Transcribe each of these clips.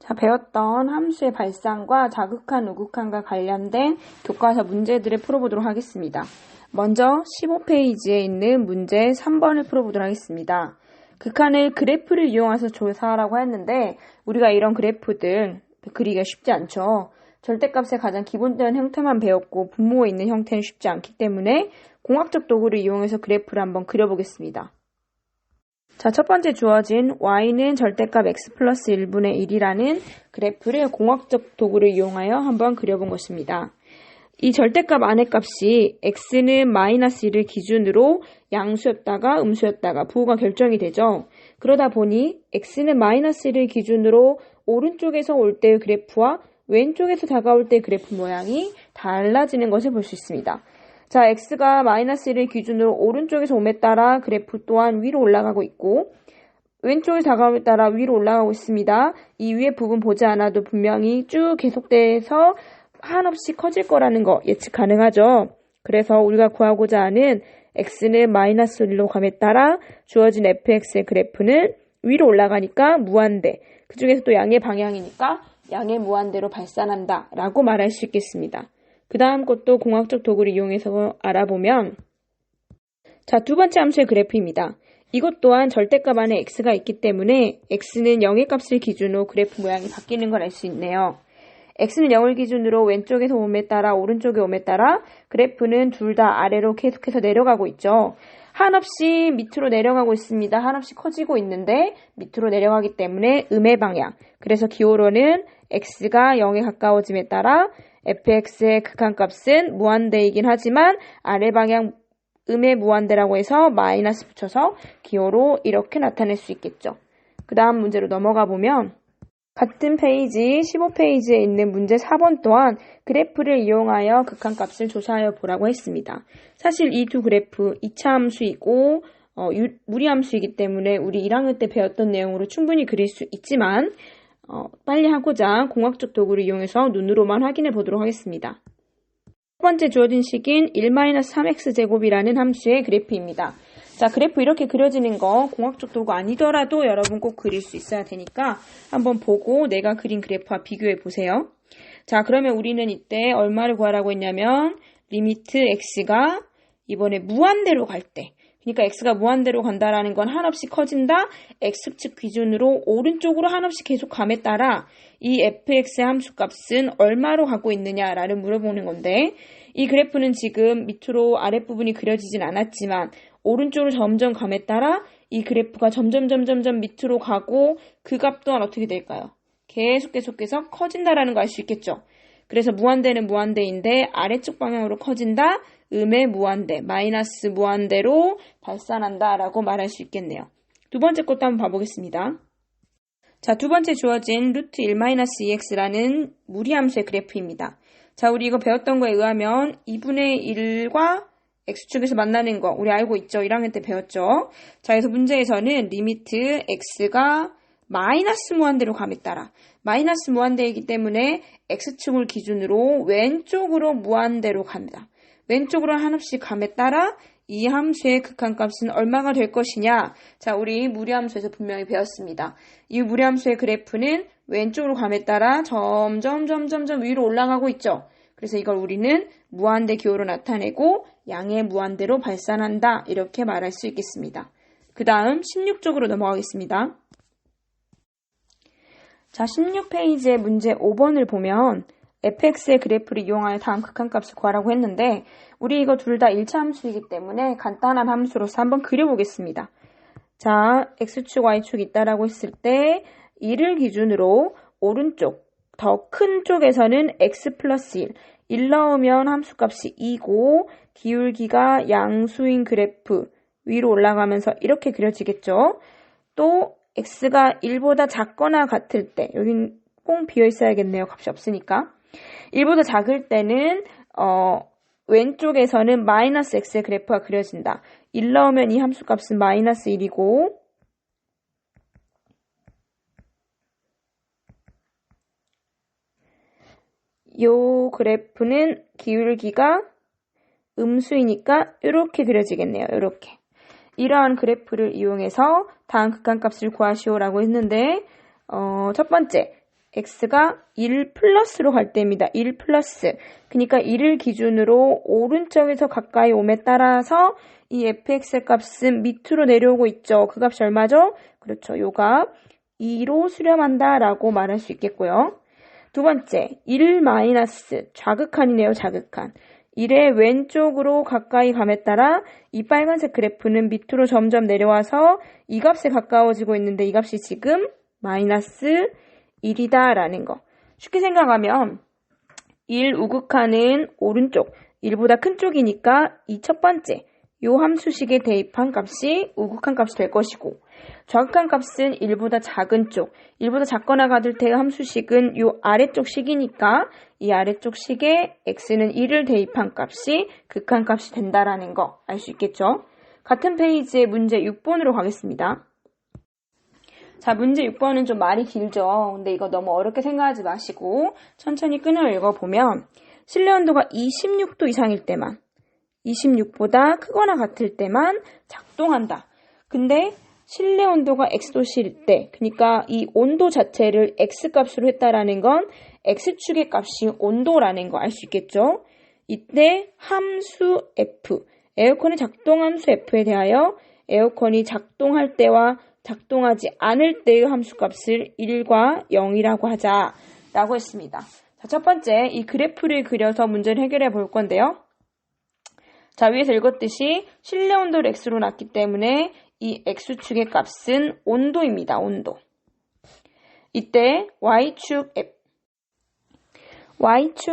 자, 배웠던 함수의 발산과 자극한, 우극한과 관련된 교과서 문제들을 풀어보도록 하겠습니다. 먼저 15페이지에 있는 문제 3번을 풀어보도록 하겠습니다. 극한을 그래프를 이용해서 조사하라고 했는데 우리가 이런 그래프들 그리기가 쉽지 않죠. 절대값의 가장 기본적인 형태만 배웠고 분모에 있는 형태는 쉽지 않기 때문에 공학적 도구를 이용해서 그래프를 한번 그려보겠습니다. 자, 첫 번째 주어진 y는 절대값 x 플러스 1분의 1이라는 그래프를 공학적 도구를 이용하여 한번 그려본 것입니다. 이 절대값 안의 값이 x는 마이너스 1을 기준으로 양수였다가 음수였다가 부호가 결정이 되죠. 그러다 보니 x는 마이너스 1을 기준으로 오른쪽에서 올 때의 그래프와 왼쪽에서 다가올 때의 그래프 모양이 달라지는 것을 볼 수 있습니다. 자, x가 마이너스 1을 기준으로 오른쪽에서 옴에 따라 그래프 또한 위로 올라가고 있고 왼쪽에서 다가옴에 따라 위로 올라가고 있습니다. 이 위의 부분 보지 않아도 분명히 쭉 계속돼서 한없이 커질 거라는 거 예측 가능하죠. 그래서 우리가 구하고자 하는 x는 마이너스 1로 감에 따라 주어진 fx의 그래프는 위로 올라가니까 무한대, 그 중에서 또 양의 방향이니까 양의 무한대로 발산한다 라고 말할 수 있겠습니다. 그 다음 것도 공학적 도구를 이용해서 알아보면, 자, 두 번째 함수의 그래프입니다. 이것 또한 절대값 안에 x가 있기 때문에 x는 0의 값을 기준으로 그래프 모양이 바뀌는 걸 알 수 있네요. x는 0을 기준으로 왼쪽에서 옴에 따라 오른쪽에 옴에 따라 그래프는 둘 다 아래로 계속해서 내려가고 있죠. 한없이 밑으로 내려가고 있습니다. 한없이 커지고 있는데 밑으로 내려가기 때문에 음의 방향. 그래서 기호로는 x가 0에 가까워짐에 따라 fx의 극한값은 무한대이긴 하지만 아래 방향 음의 무한대라고 해서 마이너스 붙여서 기호로 이렇게 나타낼 수 있겠죠. 그 다음 문제로 넘어가 보면 같은 페이지 15페이지에 있는 문제 4번 또한 그래프를 이용하여 극한값을 조사하여 보라고 했습니다. 사실 이 두 그래프 2차 함수이고 무리함수이기 때문에 우리 1학년 때 배웠던 내용으로 충분히 그릴 수 있지만 빨리 하고자 공학적 도구를 이용해서 눈으로만 확인해 보도록 하겠습니다. 첫 번째 주어진 식인 1-3x제곱이라는 함수의 그래프입니다. 자, 그래프 이렇게 그려지는 거 공학적 도구 아니더라도 여러분 꼭 그릴 수 있어야 되니까 한번 보고 내가 그린 그래프와 비교해 보세요. 자, 그러면 우리는 이때 얼마를 구하라고 했냐면 리미트 x가 이번에 무한대로 갈 때, 그러니까 x가 무한대로 간다라는 건 한없이 커진다. x축 기준으로 오른쪽으로 한없이 계속 감에 따라 이 fx의 함수값은 얼마로 가고 있느냐라는 물어보는 건데, 이 그래프는 지금 밑으로 아랫부분이 그려지진 않았지만 오른쪽으로 점점 감에 따라 이 그래프가 점점 밑으로 가고 그 값 또한 어떻게 될까요? 계속해서 커진다라는 거 알 수 있겠죠. 그래서 무한대는 무한대인데 아래쪽 방향으로 커진다. 음의 무한대, 마이너스 무한대로 발산한다라고 말할 수 있겠네요. 두 번째 것도 한번 봐보겠습니다. 자, 두 번째 주어진 루트 1-2x라는 무리함수의 그래프입니다. 자, 우리 이거 배웠던 거에 의하면 2분의 1과 x축에서 만나는 거 우리 알고 있죠? 1학년 때 배웠죠? 자, 그래서 문제에서는 리미트 x가 마이너스 무한대로 감에 따라 마이너스 무한대이기 때문에 x축을 기준으로 왼쪽으로 무한대로 갑니다. 왼쪽으로 한없이 감에 따라 이 함수의 극한값은 얼마가 될 것이냐? 자, 우리 무리함수에서 분명히 배웠습니다. 이 무리함수의 그래프는 왼쪽으로 감에 따라 점점 위로 올라가고 있죠. 그래서 이걸 우리는 무한대 기호로 나타내고 양의 무한대로 발산한다. 이렇게 말할 수 있겠습니다. 그 다음 16쪽으로 넘어가겠습니다. 자, 16페이지의 문제 5번을 보면 fx의 그래프를 이용하여 다음 극한값을 구하라고 했는데 우리 이거 둘 다 1차 함수이기 때문에 간단한 함수로서 한번 그려보겠습니다. 자, x축, y축이 있다라고 했을 때 1을 기준으로 오른쪽, 더 큰 쪽에서는 x 플러스 1 넣으면 함수값이 2고 기울기가 양수인 그래프 위로 올라가면서 이렇게 그려지겠죠. 또 x가 1보다 작거나 같을 때, 여긴 꽁 비어 있어야겠네요. 값이 없으니까. 1보다 작을 때는 왼쪽에서는 마이너스 x의 그래프가 그려진다. 1 넣으면 이 함수값은 마이너스 1이고 이 그래프는 기울기가 음수이니까 이렇게 그려지겠네요. 이렇게. 이러한 그래프를 이용해서 다음 극한값을 구하시오라고 했는데 첫 번째 x가 1 플러스로 갈 때입니다. 1 플러스. 그러니까 1을 기준으로 오른쪽에서 가까이 옴에 따라서 이 fx의 값은 밑으로 내려오고 있죠. 그 값이 얼마죠? 그렇죠. 요 값 2로 수렴한다 라고 말할 수 있겠고요. 두 번째, 1 마이너스 좌극한이네요. 좌극한. 1의 왼쪽으로 가까이 감에 따라 이 빨간색 그래프는 밑으로 점점 내려와서 이 값에 가까워지고 있는데 이 값이 지금 마이너스 1이다 라는 거. 쉽게 생각하면 1 우극한은 오른쪽, 1보다 큰 쪽이니까 이 첫 번째 요 함수식에 대입한 값이 우극한 값이 될 것이고 좌극한 값은 1보다 작은 쪽, 1보다 작거나 같을 때의 함수식은 요 아래쪽 식이니까 이 아래쪽 식에 x는 1을 대입한 값이 극한 값이 된다라는 거 알 수 있겠죠? 같은 페이지의 문제 6번으로 가겠습니다. 자, 문제 6번은 좀 말이 길죠. 근데 이거 너무 어렵게 생각하지 마시고 천천히 끈을 읽어보면 실내 온도가 26도 이상일 때만 26보다 크거나 같을 때만 작동한다. 근데 실내 온도가 X도시일 때, 그러니까 이 온도 자체를 X값으로 했다라는 건 X축의 값이 온도라는 거 알 수 있겠죠? 이때 함수 F, 에어컨의 작동 함수 F에 대하여 에어컨이 작동할 때와 작동하지 않을 때의 함수값을 1과 0이라고 하자라고 했습니다. 자, 첫 번째, 이 그래프를 그려서 문제를 해결해 볼 건데요. 자, 위에서 읽었듯이 실내 온도를 X로 놨기 때문에 이 X축의 값은 온도입니다. 온도. 이때 Y축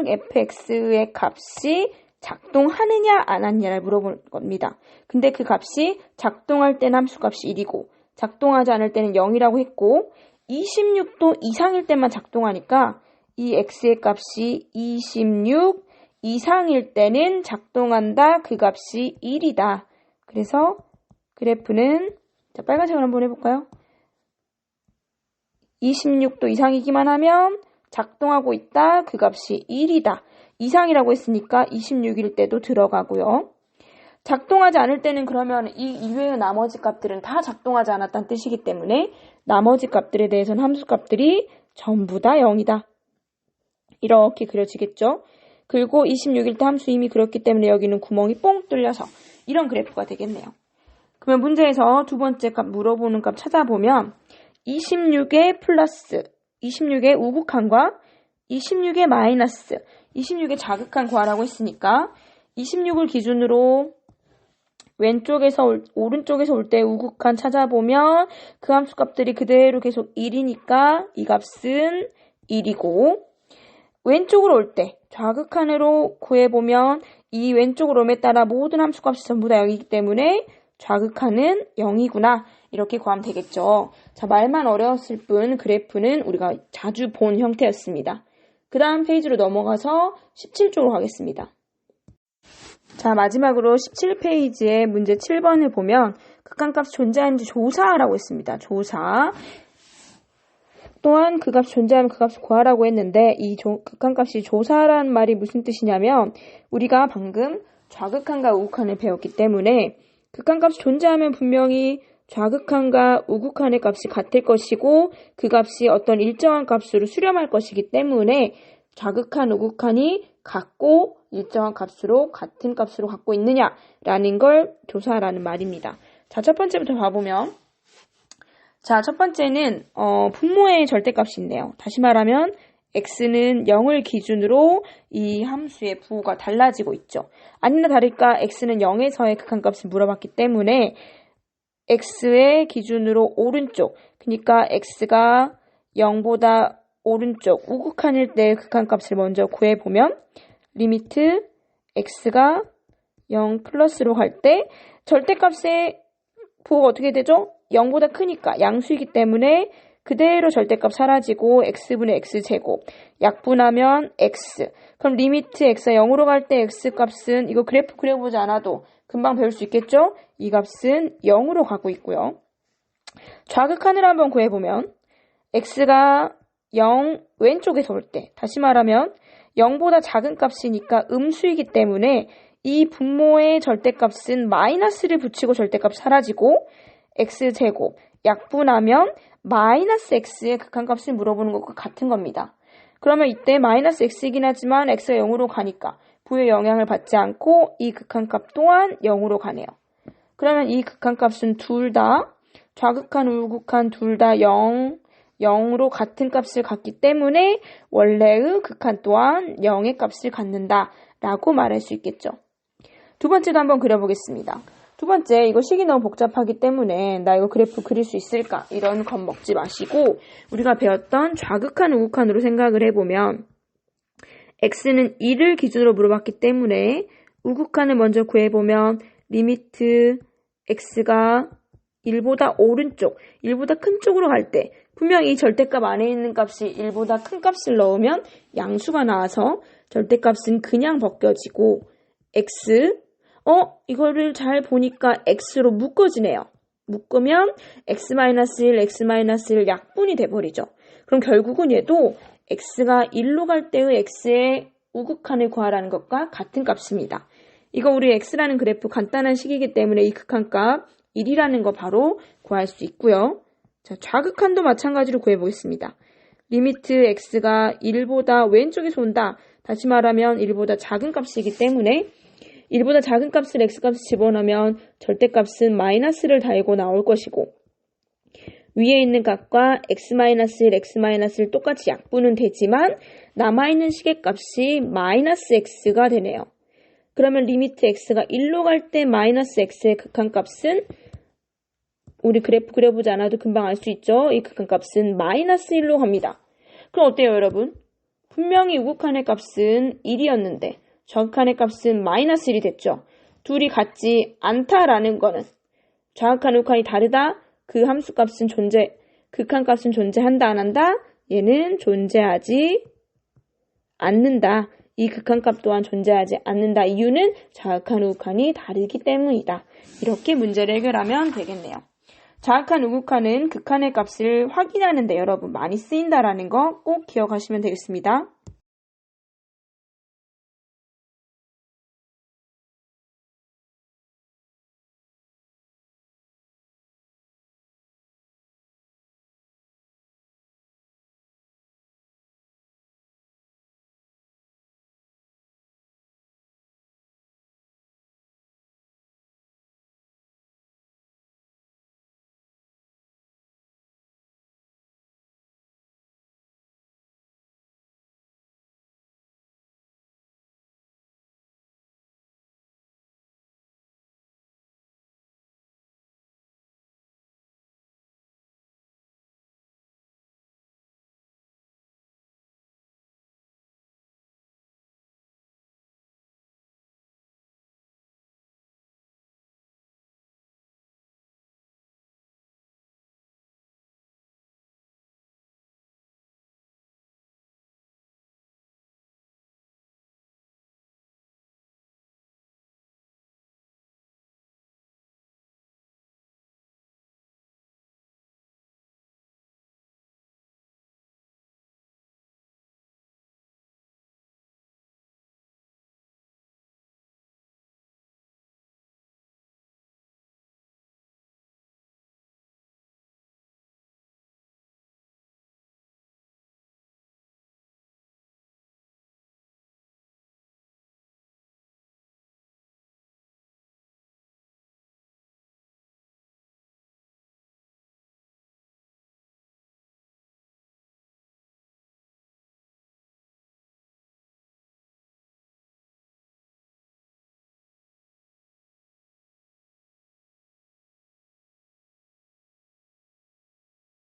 fx의 값이 작동하느냐 안 하느냐를 물어볼 겁니다. 근데 그 값이 작동할 때는 함수값이 1이고 작동하지 않을 때는 0이라고 했고 26도 이상일 때만 작동하니까 이 x의 값이 26 이상일 때는 작동한다. 그 값이 1이다. 그래서 그래프는 자, 빨간색으로 한번 해볼까요? 26도 이상이기만 하면 작동하고 있다. 그 값이 1이다. 이상이라고 했으니까 26일 때도 들어가고요. 작동하지 않을 때는 그러면 이 이외의 나머지 값들은 다 작동하지 않았다는 뜻이기 때문에 나머지 값들에 대해서는 함수값들이 전부 다 0이다. 이렇게 그려지겠죠. 그리고 26일 때 함수 이미 그렸기 때문에 여기는 구멍이 뽕 뚫려서 이런 그래프가 되겠네요. 그러면 문제에서 두 번째 값 물어보는 값 찾아보면 26의 플러스, 26의 우극한과 26의 마이너스, 26의 자극한 구하라고 했으니까 26을 기준으로 왼쪽에서 오른쪽에서 올 때 우극한 찾아보면 그 함수 값들이 그대로 계속 1이니까 이 값은 1이고 왼쪽으로 올 때 좌극한으로 구해보면 이 왼쪽으로 오에 따라 모든 함수 값이 전부 다 0이기 때문에 좌극한은 0이구나 이렇게 구하면 되겠죠. 자, 말만 어려웠을 뿐 그래프는 우리가 자주 본 형태였습니다. 그 다음 페이지로 넘어가서 17쪽으로 가겠습니다. 자, 마지막으로 17페이지의 문제 7번을 보면 극한값이 존재하는지 조사하라고 했습니다. 조사. 또한 그 값이 존재하면 그 값을 구하라고 했는데 이 극한값이 조사라는 말이 무슨 뜻이냐면 우리가 방금 좌극한과 우극한을 배웠기 때문에 극한값이 존재하면 분명히 좌극한과 우극한의 값이 같을 것이고 그 값이 어떤 일정한 값으로 수렴할 것이기 때문에 좌극한, 우극한이 같고 일정한 값으로 같은 값으로 갖고 있느냐라는 걸 조사하라는 말입니다. 자, 첫 번째부터 봐보면 자, 첫 번째는 분모의 절대값이 있네요. 다시 말하면 x는 0을 기준으로 이 함수의 부호가 달라지고 있죠. 아니나 다를까 x는 0에서의 극한값을 물어봤기 때문에 x의 기준으로 오른쪽, 그러니까 x가 0보다 오른쪽 우극한일 때의 극한값을 먼저 구해보면 리미트 x가 0 플러스로 갈 때 절대값의 부호가 어떻게 되죠? 0보다 크니까 양수이기 때문에 그대로 절대값 사라지고 x분의 x제곱 약분하면 x 그럼 리미트 x가 0으로 갈 때 x값은 이거 그래프 그려보지 않아도 금방 배울 수 있겠죠? 이 값은 0으로 가고 있고요. 좌극한을 한번 구해보면 x가 0 왼쪽에서 올 때 다시 말하면 0보다 작은 값이니까 음수이기 때문에 이 분모의 절대값은 마이너스를 붙이고 절대값 사라지고 x제곱 약분하면 마이너스 x의 극한값을 물어보는 것과 같은 겁니다. 그러면 이때 마이너스 x이긴 하지만 x가 0으로 가니까 부의 영향을 받지 않고 이 극한값 또한 0으로 가네요. 그러면 이 극한값은 둘 다 좌극한, 우극한 둘 다 0으로 같은 값을 갖기 때문에 원래의 극한 또한 0의 값을 갖는다 라고 말할 수 있겠죠. 두 번째도 한번 그려보겠습니다. 두 번째, 이거 식이 너무 복잡하기 때문에 나 이거 그래프 그릴 수 있을까? 이런 겁 먹지 마시고 우리가 배웠던 좌극한, 우극한으로 생각을 해보면 x는 1을 기준으로 물어봤기 때문에 우극한을 먼저 구해보면 리미트 x가 1보다 오른쪽, 1보다 큰 쪽으로 갈 때 분명히 이 절대값 안에 있는 값이 1보다 큰 값을 넣으면 양수가 나와서 절대값은 그냥 벗겨지고 x, 이거를 잘 보니까 x로 묶어지네요. 묶으면 x-1, x-1 약분이 돼버리죠. 그럼 결국은 얘도 x가 1로 갈 때의 x의 우극한을 구하라는 것과 같은 값입니다. 이거 우리 x라는 그래프 간단한 식이기 때문에 이 극한값 1이라는 거 바로 구할 수 있고요. 자, 좌극한도 마찬가지로 구해보겠습니다. 리미트 x가 1보다 왼쪽에서 온다. 다시 말하면 1보다 작은 값이기 때문에 1보다 작은 값을 x값을 집어넣으면 절대값은 마이너스를 달고 나올 것이고 위에 있는 값과 x-1, x-를 똑같이 약분은 되지만 남아있는 시계값이 마이너스 x가 되네요. 그러면 리미트 x가 1로 갈 때 마이너스 x의 극한값은 우리 그래프 그려보지 않아도 금방 알 수 있죠. 이 극한값은 마이너스 1로 갑니다. 그럼 어때요 여러분? 분명히 우극한의 값은 1이었는데 좌극한의 값은 마이너스 1이 됐죠. 둘이 같지 않다라는 거는 좌극한, 우극한이 다르다. 그 함수값은 극한값은 존재한다, 안 한다? 얘는 존재하지 않는다. 이 극한값 또한 존재하지 않는다. 이유는 좌극한, 우극한이 다르기 때문이다. 이렇게 문제를 해결하면 되겠네요. 좌극한, 우극한은 극한의 값을 확인하는데 여러분 많이 쓰인다라는 거 꼭 기억하시면 되겠습니다.